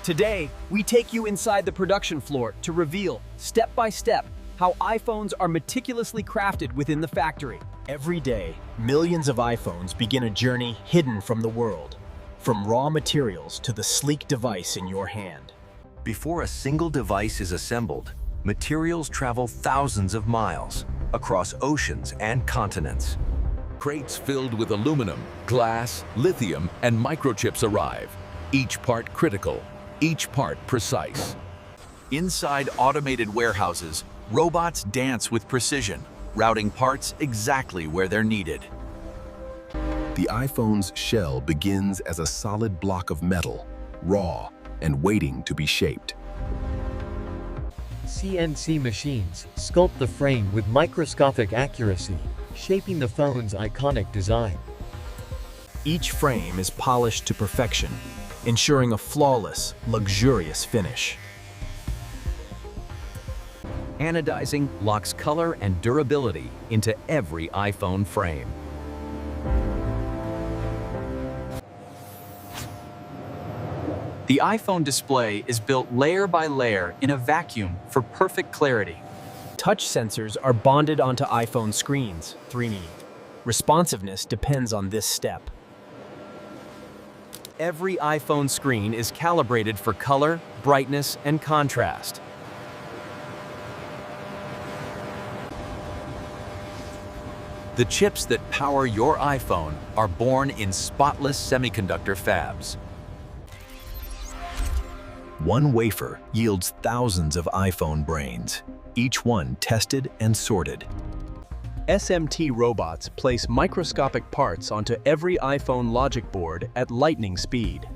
Today, we take you inside the production floor to reveal, step by step, how iPhones are meticulously crafted within the factory. Every day, millions of iPhones begin a journey hidden from the world, from raw materials to the sleek device in your hand. Before a single device is assembled, materials travel thousands of miles across oceans and continents. Crates filled with aluminum, glass, lithium, and microchips arrive, each part critical, each part precise. Inside automated warehouses, robots dance with precision, routing parts exactly where they're needed. The iPhone's shell begins as a solid block of metal, raw and waiting to be shaped. CNC machines sculpt the frame with microscopic accuracy, shaping the phone's iconic design. Each frame is polished to perfection, ensuring a flawless, luxurious finish. Anodizing locks color and durability into every iPhone frame. The iPhone display is built layer by layer in a vacuum for perfect clarity. Touch sensors are bonded onto iPhone screens, 3D. Responsiveness depends on this step. Every iPhone screen is calibrated for color, brightness, and contrast. The chips that power your iPhone are born in spotless semiconductor fabs. One wafer yields thousands of iPhone brains, each one tested and sorted. SMT robots place microscopic parts onto every iPhone logic board at lightning speed.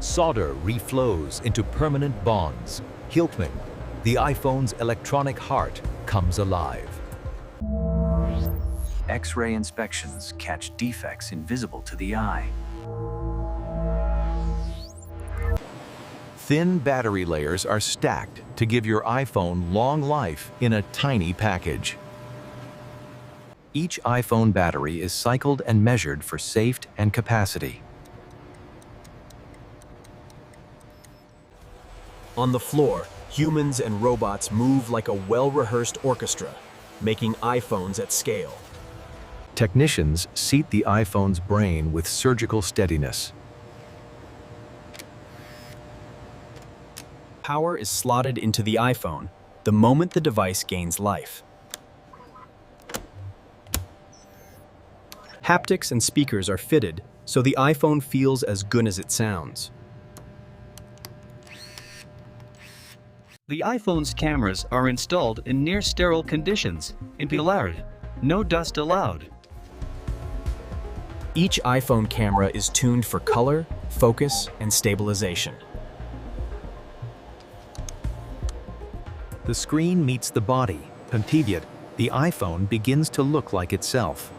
Solder reflows into permanent bonds. Hiltman, the iPhone's electronic heart, comes alive. X-ray inspections catch defects invisible to the eye. Thin battery layers are stacked to give your iPhone long life in a tiny package. Each iPhone battery is cycled and measured for safety and capacity. On the floor, humans and robots move like a well-rehearsed orchestra, making iPhones at scale. Technicians seat the iPhone's brain with surgical steadiness. Power is slotted into the iPhone the moment the device gains life. Haptics and speakers are fitted so the iPhone feels as good as it sounds. The iPhone's cameras are installed in near-sterile conditions, in Pilar, no dust allowed. Each iPhone camera is tuned for color, focus, and stabilization. The screen meets the body. Pivot, the iPhone begins to look like itself.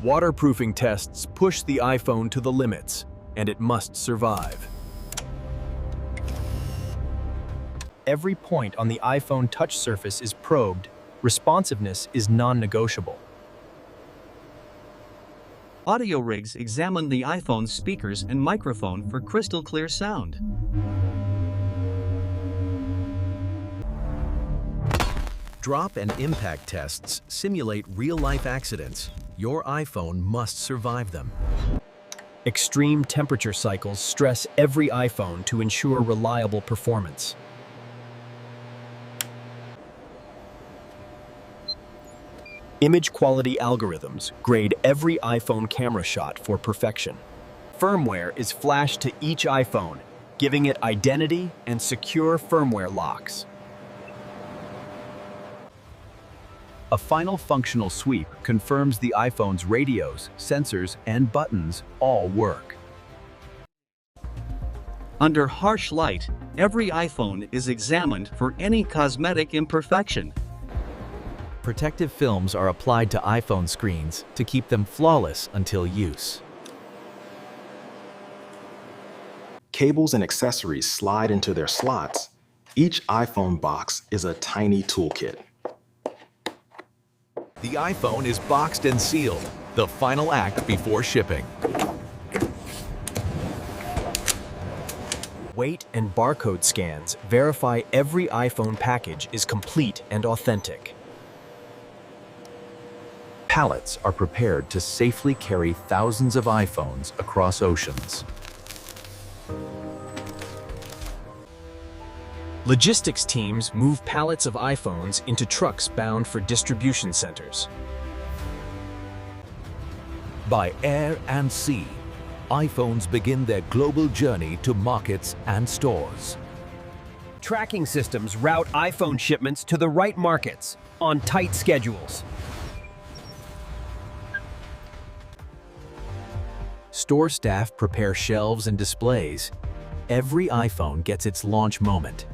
Waterproofing tests push the iPhone to the limits, and it must survive. Every point on the iPhone touch surface is probed. Responsiveness is non-negotiable. Audio rigs examine the iPhone's speakers and microphone for crystal clear sound. Drop and impact tests simulate real-life accidents. Your iPhone must survive them. Extreme temperature cycles stress every iPhone to ensure reliable performance. Image quality algorithms grade every iPhone camera shot for perfection. Firmware is flashed to each iPhone, giving it identity and secure firmware locks. A final functional sweep confirms the iPhone's radios, sensors, and buttons all work. Under harsh light, every iPhone is examined for any cosmetic imperfection. Protective films are applied to iPhone screens to keep them flawless until use. Cables and accessories slide into their slots. Each iPhone box is a tiny toolkit. The iPhone is boxed and sealed, the final act before shipping. Weight and barcode scans verify every iPhone package is complete and authentic. Pallets are prepared to safely carry thousands of iPhones across oceans. Logistics teams move pallets of iPhones into trucks bound for distribution centers. By air and sea, iPhones begin their global journey to markets and stores. Tracking systems route iPhone shipments to the right markets on tight schedules. Store staff prepare shelves and displays. Every iPhone gets its launch moment.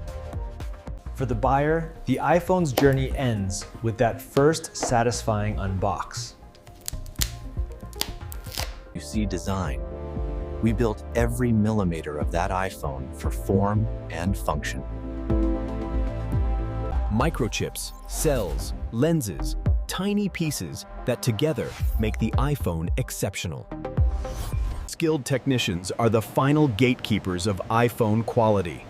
For the buyer, the iPhone's journey ends with that first satisfying unbox. You see design. We built every millimeter of that iPhone for form and function. Microchips, cells, lenses, tiny pieces that together make the iPhone exceptional. Skilled technicians are the final gatekeepers of iPhone quality.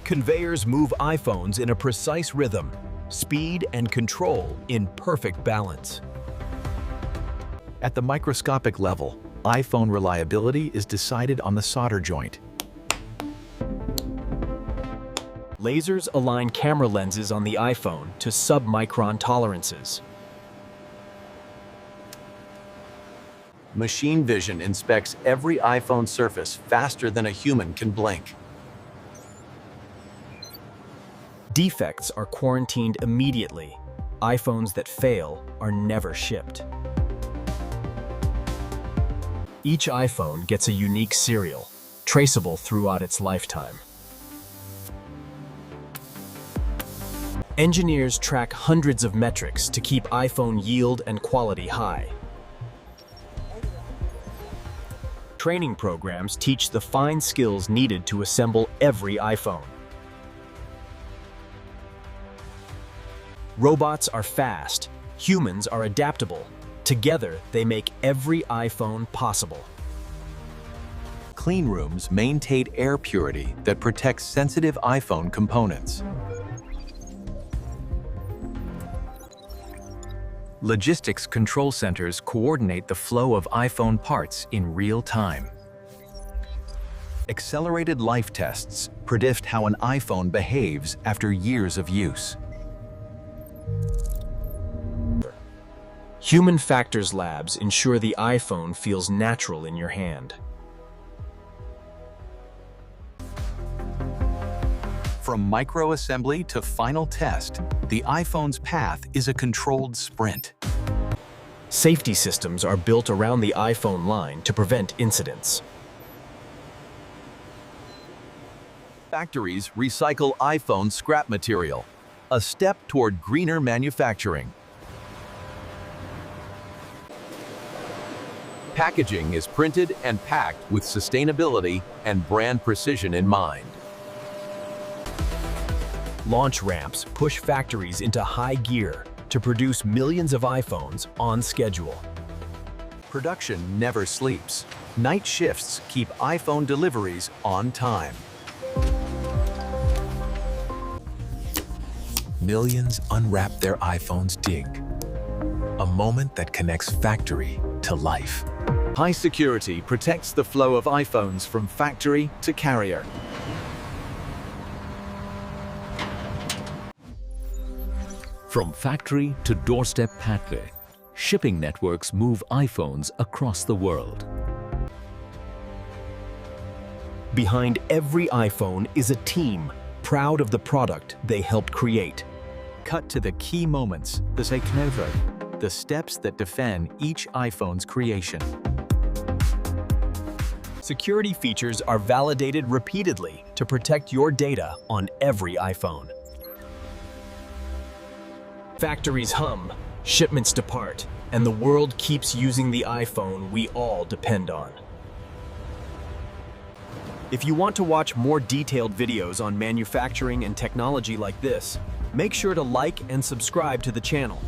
Conveyors move iPhones in a precise rhythm, speed and control in perfect balance. At the microscopic level, iPhone reliability is decided on the solder joint. Lasers align camera lenses on the iPhone to sub-micron tolerances. Machine vision inspects every iPhone surface faster than a human can blink. Defects are quarantined immediately. iPhones that fail are never shipped. Each iPhone gets a unique serial, traceable throughout its lifetime. Engineers track hundreds of metrics to keep iPhone yield and quality high. Training programs teach the fine skills needed to assemble every iPhone. Robots are fast, humans are adaptable. Together, they make every iPhone possible. Clean rooms maintain air purity that protects sensitive iPhone components. Logistics control centers coordinate the flow of iPhone parts in real time. Accelerated life tests predict how an iPhone behaves after years of use. Human factors labs ensure the iPhone feels natural in your hand. From microassembly to final test, the iPhone's path is a controlled sprint. Safety systems are built around the iPhone line to prevent incidents. Factories recycle iPhone scrap material, a step toward greener manufacturing. Packaging is printed and packed with sustainability and brand precision in mind. Launch ramps push factories into high gear to produce millions of iPhones on schedule. Production never sleeps. Night shifts keep iPhone deliveries on time. Millions unwrap their iPhones dig. A moment that connects factory to life. High security protects the flow of iPhones from factory to carrier. From factory to doorstep pathway, shipping networks move iPhones across the world. Behind every iPhone is a team proud of the product they helped create. Cut to the key moments, the Seknovo, the steps that defend each iPhone's creation. Security features are validated repeatedly to protect your data on every iPhone. Factories hum, shipments depart, and the world keeps using the iPhone we all depend on. If you want to watch more detailed videos on manufacturing and technology like this, make sure to like and subscribe to the channel.